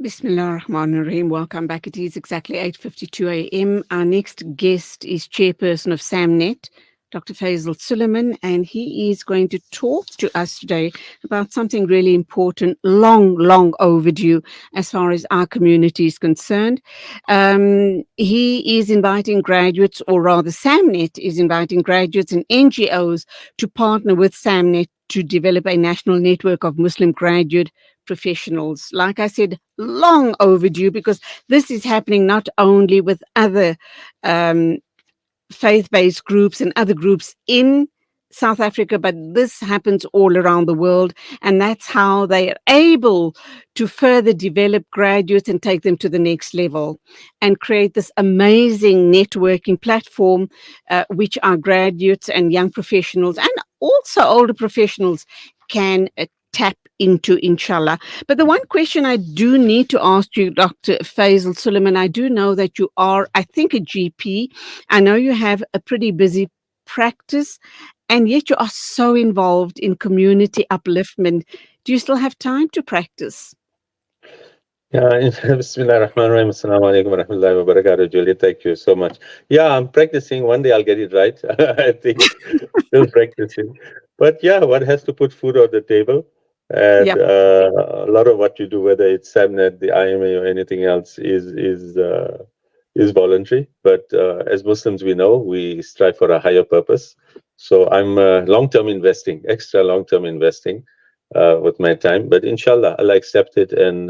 Bismillah ar-Rahman ar-Rahim. Welcome back. It is exactly 8:52 a.m. Our next guest is chairperson of SAMNET, Dr. Faisal Suleiman, and he is going to talk to us today about something really important, long overdue as far as our community is concerned. He is inviting graduates, or rather SAMNET is inviting graduates and NGOs to partner with SAMNET to develop a national network of Muslim graduate professionals. Like I said, long overdue, because this is happening not only with other um, faith-based groups and other groups in South Africa, but this happens all around the world. And that's how they are able to further develop graduates and take them to the next level and create this amazing networking platform, which our graduates and young professionals and also older professionals can tap into, inshallah. But the one question I do need to ask you, Dr. Faisal Suleiman, I do know that you are, I think, a GP. I know you have a pretty busy practice, and yet you are so involved in community upliftment. Do you still have time to practice? Yeah, Bismillah ar-Rahman ar-Rahim. Assalamu alaikum wa rahmatullahi wa barakatuh, Julie. Thank you so much. Yeah, I'm practicing. One day I'll get it right. I think still practicing. But yeah, one has to put food on the table. And Yep. a lot of what you do, whether it's SAMNET, the IMA, or anything else, is voluntary. But as Muslims, we know we strive for a higher purpose. So I'm long-term investing, extra long-term investing with my time. But inshallah, Allah accept it, and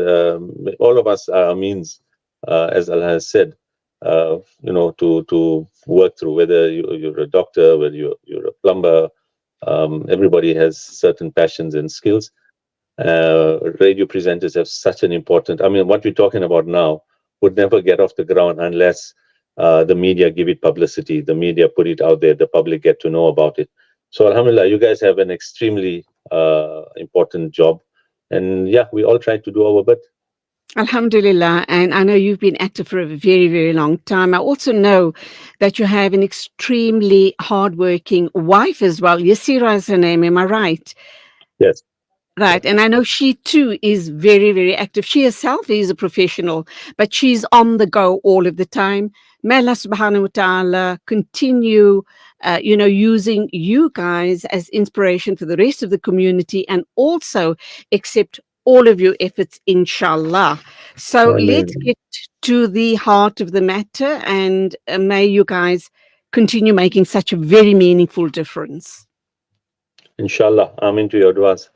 all of us are a means, as Allah has said, to work through. Whether you're a doctor, whether you're a plumber, everybody has certain passions and skills. Radio presenters have such an important. I mean, what we're talking about now would never get off the ground unless the media give it publicity. The media put it out there. The public get to know about it. So, alhamdulillah, you guys have an extremely important job, and yeah, we all try to do our bit. Alhamdulillah. And I know you've been active for a very long time. I also know that you have an extremely hardworking wife as well. Yasira is her name, am I right? Yes. Right. And I know she too is very active. She herself is a professional, but she's on the go all of the time. May Allah subhanahu wa ta'ala continue, using you guys as inspiration for the rest of the community, and also accept all of your efforts, inshallah. So I let's mean, get to the heart of the matter, and may you guys continue making such a very meaningful difference. inshallah, I'm into your duas.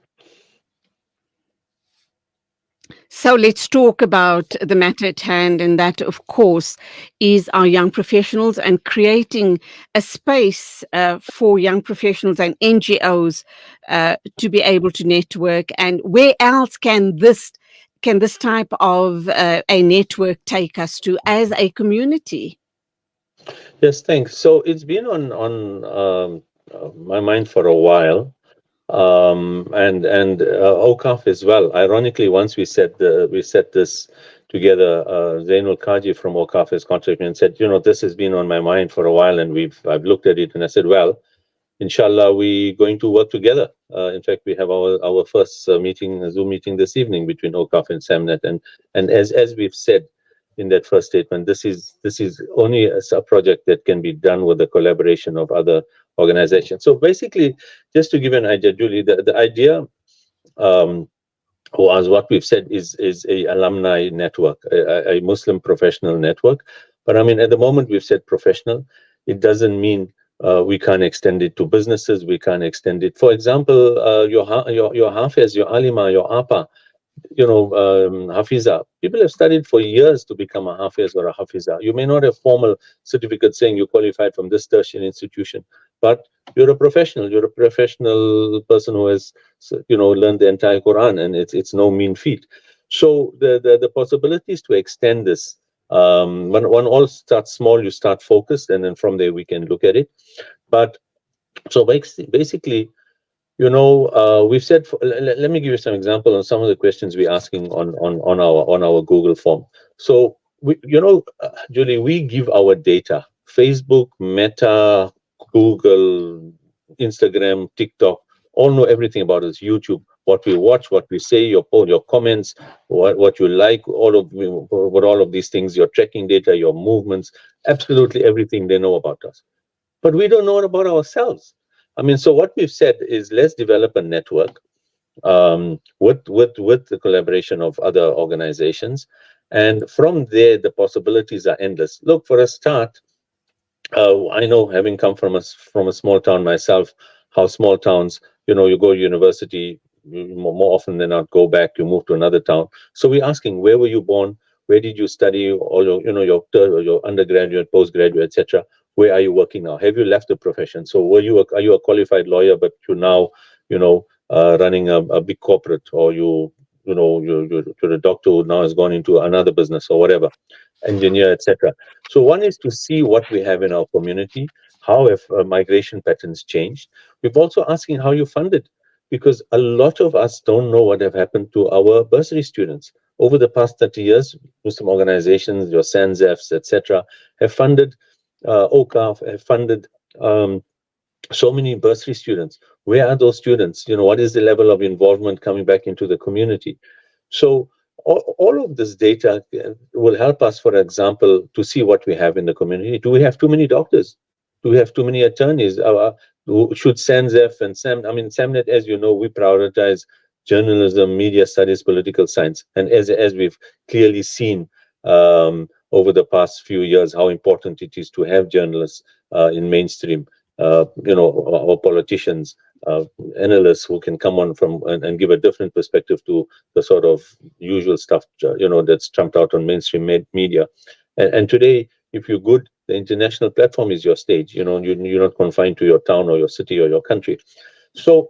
So let's talk about the matter at hand, and that, of course, is our young professionals and creating a space for young professionals and NGOs to be able to network. And where else can this type of a network take us to as a community? Yes, thanks. So it's been on my mind for a while, and OCAF as well. Ironically, once we set this together, Zainul Kaji from OCAF has contributed and said, this has been on my mind for a while, and I've looked at it, and I said, well, inshallah, we're going to work together. In fact, we have our first meeting, a Zoom meeting this evening between OCAF and SAMNET, and as we've said in that first statement, this is only a project that can be done with the collaboration of other organizations. So basically, just to give you an idea, Julie, the idea was what we've said is a alumni network, a Muslim professional network. But I mean, at the moment we've said professional, it doesn't mean we can't extend it to businesses. We can't extend it. For example, your Hafiz, your Alima, your Apa, Hafiza. People have studied for years to become a Hafiz or a Hafiza. You may not have formal certificate saying you qualified from this tertiary institution, but you're a professional. You're a professional person who has, learned the entire Quran, and it's no mean feat. So the possibilities to extend this, when one all starts small, you start focused, and then from there we can look at it. But so basically, we've said. Let me give you some example on some of the questions we're asking on our Google form. So Julie, we give our data. Facebook, Meta, Google, Instagram, TikTok, all know everything about us. YouTube, what we watch, what we say, your comments, what you like, all of these things, your tracking data, your movements, absolutely everything they know about us. But we don't know about ourselves. I mean, so what we've said is let's develop a network with the collaboration of other organizations, and from there the possibilities are endless. Look, for a start, I know, having come from a small town myself, how small towns, you go to university, more often than not go back, you move to another town. So we're asking, where were you born? Where did you study? All your undergraduate, postgraduate, etc. Where are you working now? Have you left the profession? So are you a qualified lawyer, but you're now, running a big corporate, or you're a doctor who now has gone into another business or whatever, engineer, etc. So one is to see what we have in our community, how have migration patterns changed. We've also asking how you funded, because a lot of us don't know what have happened to our bursary students. Over the past 30 years, Muslim organizations, your SANZEFs, etc., have funded, OCAF, have funded so many bursary students. Where are those students? What is the level of involvement coming back into the community? So all of this data will help us, for example, to see what we have in the community. Do we have too many doctors? Do we have too many attorneys? Should SANZEF and SAMNET, as you know, we prioritize journalism, media studies, political science. And as we've clearly seen over the past few years, how important it is to have journalists in mainstream, our politicians, analysts who can come on from and give a different perspective to the sort of usual stuff, that's trumped out on mainstream media. And today, if you're good, the international platform is your stage. You're not confined to your town or your city or your country. So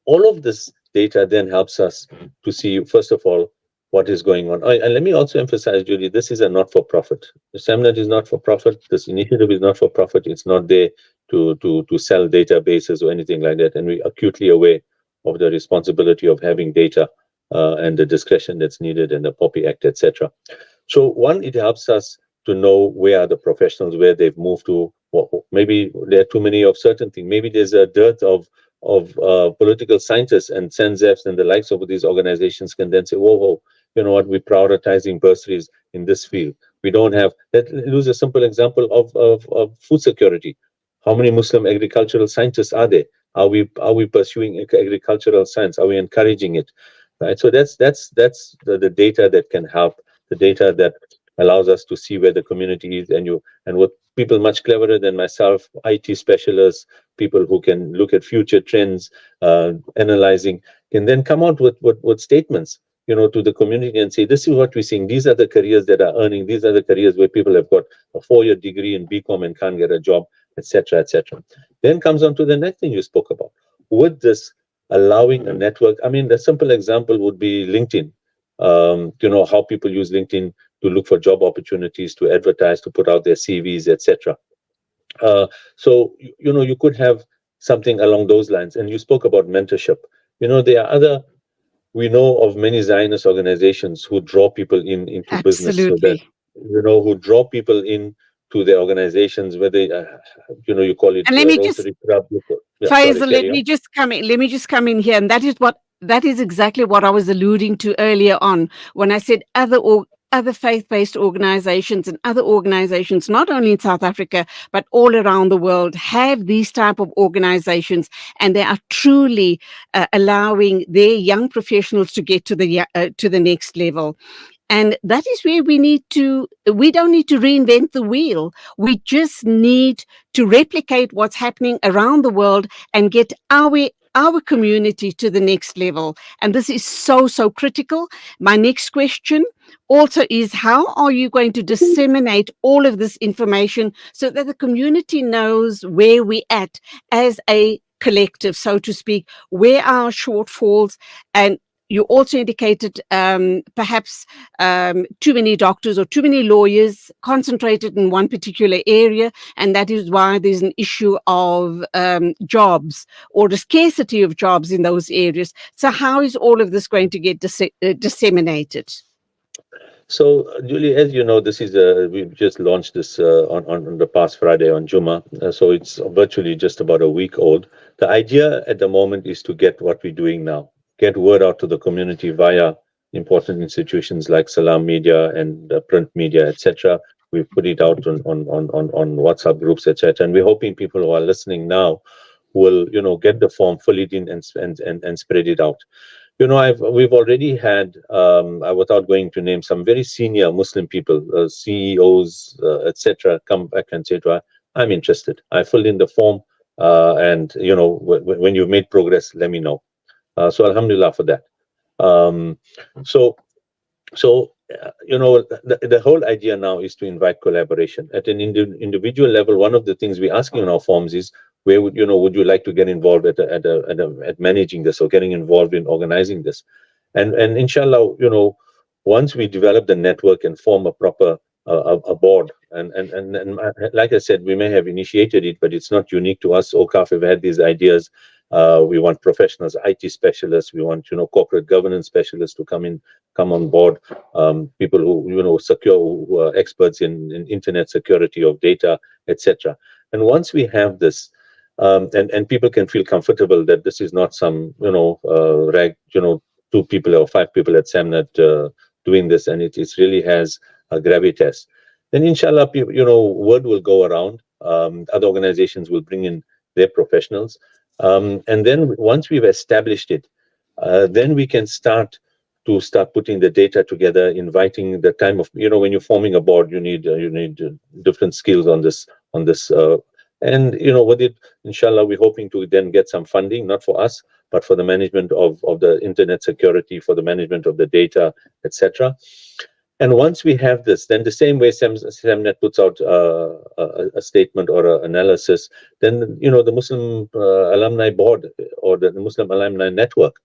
all of this data then helps us to see, first of all, what is going on. And let me also emphasize, Julie, this is a not-for-profit. The SAMNET is not for profit. This initiative is not for profit. It's not there to sell databases or anything like that. And we're acutely aware of the responsibility of having data and the discretion that's needed in the POPI Act, etc. So one, it helps us to know where are the professionals, where they've moved to. Maybe there are too many of certain things. Maybe there's a dearth of political scientists, and SENZEFs and the likes of these organizations can then say, whoa, you know what, we're prioritizing bursaries in this field. We don't have that. Use a simple example of food security. How many Muslim agricultural scientists are there? Are we pursuing agricultural science? Are we encouraging it? Right. So that's the data that can help, the data that allows us to see where the community is, and with people much cleverer than myself, IT specialists, people who can look at future trends, analyzing, can then come out with statements, to the community and say, this is what we're seeing. These are the careers that are earning. These are the careers where people have got a 4-year degree in BCom and can't get a job, etc., etc. Then comes on to the next thing you spoke about. With this allowing a network, the simple example would be LinkedIn. How people use LinkedIn to look for job opportunities, to advertise, to put out their CVs, etc. So you could have something along those lines. And you spoke about mentorship. We know of many Zionist organizations who draw people into business, so that, Absolutely. who draw people in to their organizations, whether you call it And let me just, Rotary Club. Yeah, sorry, Faisal, let carry on. me just come in. Let me just come in here, and that is exactly what I was alluding to earlier on when I said other faith-based organizations and other organizations, not only in South Africa but all around the world, have these type of organizations, and they are truly allowing their young professionals to get to the next level. And that is where we don't need to reinvent the wheel. We just need to replicate what's happening around the world and get our community to the next level. And this is so, so critical. My next question also is, how are you going to disseminate all of this information so that the community knows where we're at as a collective, so to speak, where are our shortfalls? And you also indicated perhaps too many doctors or too many lawyers concentrated in one particular area, and that is why there's an issue of jobs or the scarcity of jobs in those areas. So how is all of this going to get disseminated? So, Julie, as you know, we've just launched this on the past Friday on Juma. So it's virtually just about a week old. The idea at the moment is to get what we're doing now. get word out to the community via important institutions like Salam Media and print media, etc. We put it out on WhatsApp groups, etc. And we're hoping people who are listening now will, get the form, fill it in, and spread it out. We've already had, without going to name, some very senior Muslim people, CEOs, etc., come back and say to us, "I'm interested. I filled in the form, and when you've made progress, let me know." So Alhamdulillah for that. Um, so the whole idea now is to invite collaboration at an individual level. One of the things we're asking in our forms is, where would you like to get involved at managing this, or getting involved in organizing this? And inshallah, once we develop the network and form a proper a board, and like I said, we may have initiated it, but it's not unique to us. OCAF have had these ideas. We want professionals, IT specialists. We want corporate governance specialists to come on board. People who who are experts in internet security of data, etc. And once we have this, and people can feel comfortable that this is not some rag, 2 people or 5 people at SAMNET doing this, and it really has a gravitas, then inshallah, word will go around. Other organizations will bring in their professionals, and then once we've established it, then we can start putting the data together, inviting the time of, when you're forming a board, you need different skills on this. And with it, inshallah, we're hoping to then get some funding, not for us, but for the management of the internet security, for the management of the data, etc. And once we have this, then the same way SAMNET puts out a statement or an analysis, then the Muslim Alumni Board or the Muslim Alumni Network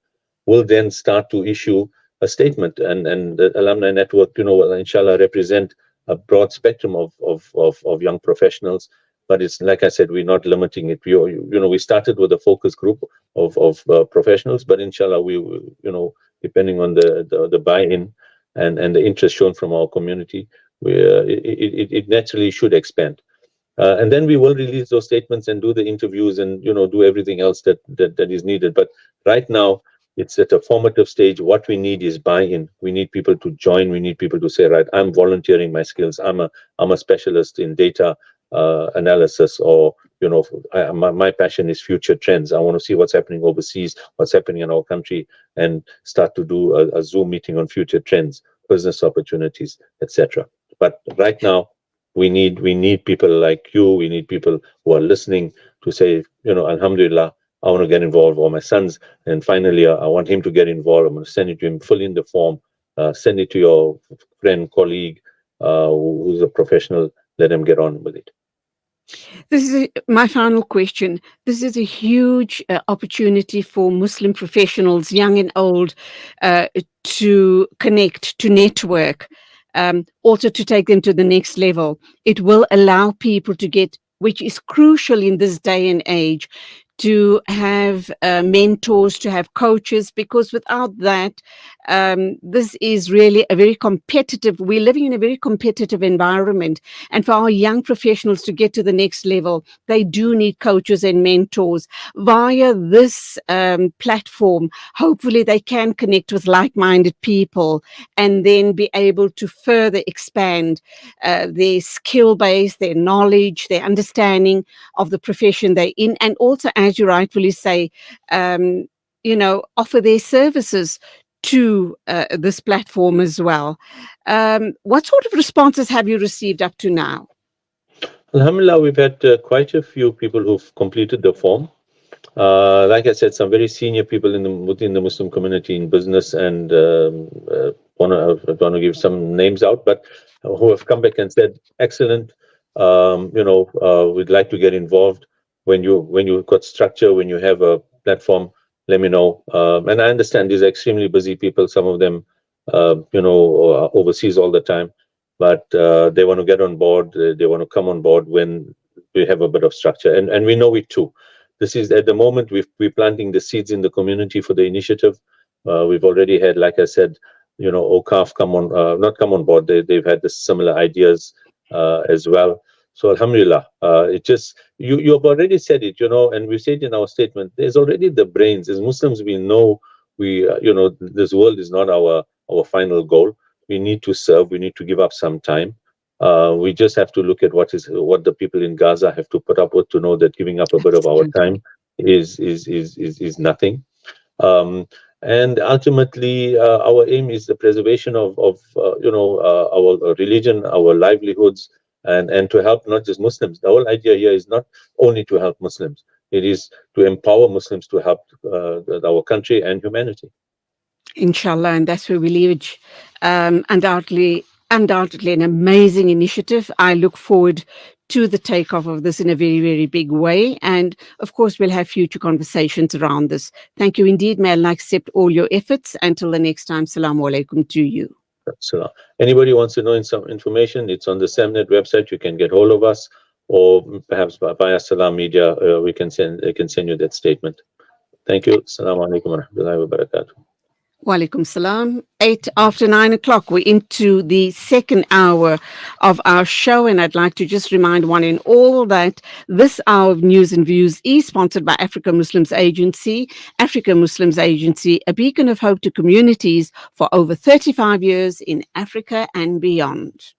will then start to issue a statement, and the Alumni Network, will inshallah represent a broad spectrum of young professionals. But it's like I said, we're not limiting it. We started with a focus group of professionals, but inshallah, we depending on the buy-in and the interest shown from our community, it naturally should expand. And then we will release those statements and do the interviews and do everything else that is needed. But right now, it's at a formative stage. What we need is buy-in. We need people to join. We need people to say, right, I'm volunteering my skills. I'm a specialist in data analysis, or my passion is future trends. I want to see what's happening overseas, what's happening in our country, and start to do a Zoom meeting on future trends, business opportunities, etc. But right now, we need people like you. We need people who are listening to say, Alhamdulillah, I want to get involved, or my sons, and finally, I want him to get involved. I'm going to send it to him, fill in the form, send it to your friend, colleague, who's a professional. Let him get on with it. This is my final question. This is a huge opportunity for Muslim professionals, young and old, to connect, to network, also to take them to the next level. It will allow people to get, which is crucial in this day and age, to have mentors, to have coaches, because without that, this is really we're living in a very competitive environment. And for our young professionals to get to the next level, they do need coaches and mentors. Via this platform, hopefully they can connect with like-minded people and then be able to further expand their skill base, their knowledge, their understanding of the profession they're in, and also, as you rightfully say, offer their services to this platform as well. What sort of responses have you received up to now? Alhamdulillah, we've had quite a few people who've completed the form. Like I said, some very senior people within the Muslim community in business, and I want to give some names out, but who have come back and said, excellent, we'd like to get involved. When you've got structure, when you have a platform, let me know. And I understand these are extremely busy people. Some of them, are overseas all the time, but they want to get on board. They want to come on board when we have a bit of structure, and we know it too. This is at the moment we're planting the seeds in the community for the initiative. We've already had, like I said, OCAF not come on board. They've had the similar ideas as well. So Alhamdulillah, it just you've already said it, and we said in our statement. There's already the brains. As Muslims, we know This world is not our final goal. We need to serve. We need to give up some time. We just have to look at what the people in Gaza have to put up with to know that giving up a bit of our time Absolutely. is nothing. Um, and ultimately, our aim is the preservation of our religion, our livelihoods, and to help not just Muslims. The whole idea here is not only to help Muslims; it is to empower Muslims to help our country and humanity. Inshallah, and that's where we leave it. Undoubtedly an amazing initiative. I look forward to the takeoff of this in a very, very big way. And of course, we'll have future conversations around this. Thank you indeed. May Allah accept all your efforts. Until the next time, Salaam alaikum to you. So, anybody wants to know some information, it's on the SAMNET website. You can get hold of us, or perhaps via Salam Media, they can send you that statement. Thank you. Assalamu alaikum wa rahmatullahi wa barakatuh. Walaikum salam. 8 after 9 o'clock. We're into the second hour of our show, and I'd like to just remind one and all that this hour of news and views is sponsored by Africa Muslims Agency. Africa Muslims Agency, a beacon of hope to communities for over 35 years in Africa and beyond.